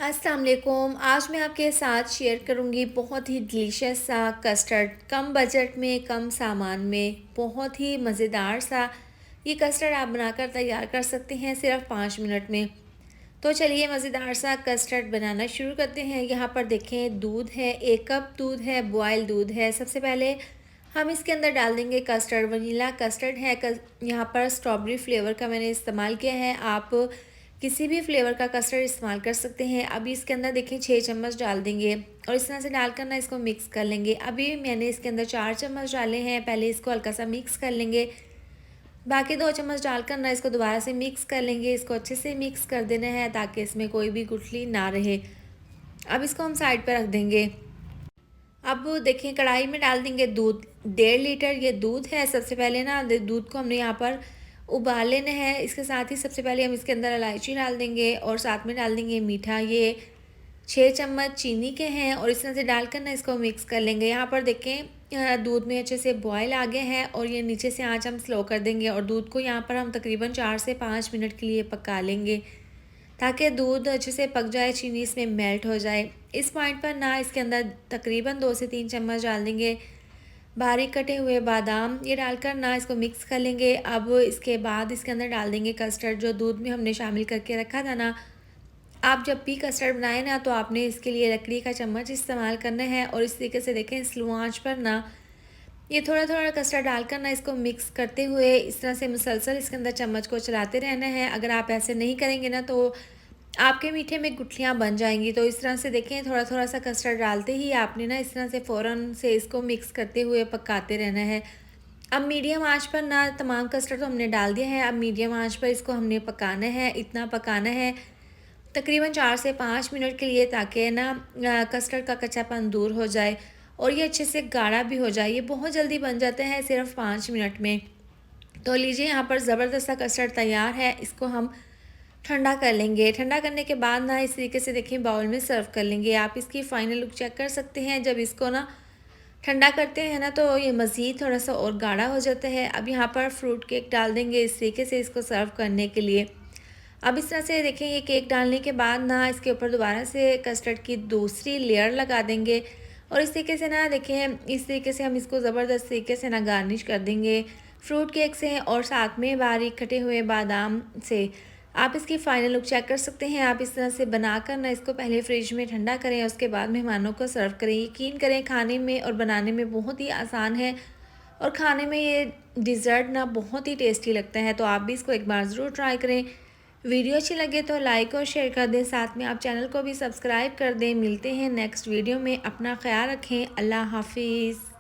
अस्सलाम वालेकुम। आज मैं आपके साथ शेयर करूंगी बहुत ही डिलीशियस सा कस्टर्ड, कम बजट में कम सामान में बहुत ही मज़ेदार सा। ये कस्टर्ड आप बनाकर तैयार कर सकते हैं सिर्फ 5 मिनट में। तो चलिए मज़ेदार सा कस्टर्ड बनाना शुरू करते हैं। यहाँ पर देखें, दूध है, 1 कप दूध है, बॉयल दूध है। सबसे पहले हम इसके अंदर डाल देंगे कस्टर्ड। वनीला कस्टर्ड है, यहाँ पर स्ट्रॉबेरी फ्लेवर का मैंने इस्तेमाल किया है। आप किसी भी फ्लेवर का कस्टर्ड इस्तेमाल कर सकते हैं। अभी इसके अंदर देखिए 6 चम्मच डाल देंगे और इस तरह से डालकर ना इसको मिक्स कर लेंगे। अभी मैंने इसके अंदर 4 चम्मच डाले हैं। पहले इसको हल्का सा मिक्स कर लेंगे, बाकी 2 चम्मच डालकर ना इसको दोबारा से मिक्स कर लेंगे। इसको अच्छे से मिक्स कर देना है ताकि इसमें कोई भी गुठली ना रहे। अब इसको हम साइड पर रख देंगे। अब देखिए कढ़ाई में डाल देंगे दूध, 1.5 लीटर ये दूध है। सबसे पहले ना दूध को हमने यहाँ पर उबाल लेना है। इसके साथ ही सबसे पहले हम इसके अंदर इलायची डाल देंगे और साथ में डाल देंगे मीठा। ये 6 चम्मच चीनी के हैं और इस तरह से डालकर ना इसको मिक्स कर लेंगे। यहाँ पर देखें दूध में अच्छे से बॉयल आ गए हैं और ये नीचे से आंच हम स्लो कर देंगे और दूध को यहाँ पर हम तकरीबन 4 से 5 मिनट के लिए पका लेंगे ताकि दूध अच्छे से पक जाए, चीनी इसमें मेल्ट हो जाए। इस पॉइंट पर ना इसके अंदर तकरीबन 2 से 3 चम्मच डाल देंगे बारीक कटे हुए बादाम। ये डालकर ना इसको मिक्स कर लेंगे। अब इसके बाद इसके अंदर डाल देंगे कस्टर्ड, जो दूध में हमने शामिल करके रखा था ना। आप जब भी कस्टर्ड बनाएं ना तो आपने इसके लिए लकड़ी का चम्मच इस्तेमाल करना है और इस तरीके से देखें स्लो आंच पर ना ये थोड़ा थोड़ा कस्टर्ड डालकर ना इसको मिक्स करते हुए इस तरह से मुसलसल इसके अंदर चम्मच को चलाते रहना है। अगर आप ऐसे नहीं करेंगे ना तो आपके मीठे में गुठलियाँ बन जाएंगी। तो इस तरह से देखें थोड़ा थोड़ा सा कस्टर्ड डालते ही आपने ना इस तरह से फ़ौरन से इसको मिक्स करते हुए पकाते रहना है। अब मीडियम आंच पर ना तमाम कस्टर्ड तो हमने डाल दिया है। अब मीडियम आंच पर इसको हमने पकाना है, इतना पकाना है तकरीबन 4 से 5 मिनट के लिए, ताकि ना कस्टर्ड का कच्चापन दूर हो जाए और ये अच्छे से गाढ़ा भी हो जाए। ये बहुत जल्दी बन जाता है सिर्फ 5 मिनट में। तो लीजिए यहाँ पर ज़बरदस्त सा कस्टर्ड तैयार है। इसको हम ठंडा कर लेंगे। ठंडा करने के बाद ना इस तरीके से देखिए बाउल में सर्व कर लेंगे। आप इसकी फ़ाइनल लुक चेक कर सकते हैं। जब इसको ना ठंडा करते हैं ना तो ये मज़ीद थोड़ा सा और गाढ़ा हो जाता है। अब यहाँ पर फ्रूट केक डाल देंगे इस तरीके से इसको सर्व करने के लिए। अब इस तरह से देखें ये केक डालने के बाद ना इसके ऊपर दोबारा से कस्टर्ड की दूसरी लेयर लगा देंगे और इस तरीके से ना देखें इस तरीके से हम इसको ज़बरदस्त तरीके से ना गार्निश कर देंगे फ्रूट केक से और साथ में बारीक कटे हुए बादाम से। आप इसकी फ़ाइनल लुक चेक कर सकते हैं। आप इस तरह से बनाकर ना इसको पहले फ्रिज में ठंडा करें, उसके बाद मेहमानों को सर्व करें। यकीन करें खाने में और बनाने में बहुत ही आसान है और खाने में ये डिज़र्ट ना बहुत ही टेस्टी लगता है। तो आप भी इसको एक बार ज़रूर ट्राई करें। वीडियो अच्छी लगे तो लाइक और शेयर कर दें, साथ में आप चैनल को भी सब्सक्राइब कर दें। मिलते हैं नेक्स्ट वीडियो में। अपना ख्याल रखें। अल्लाह हाफिज़।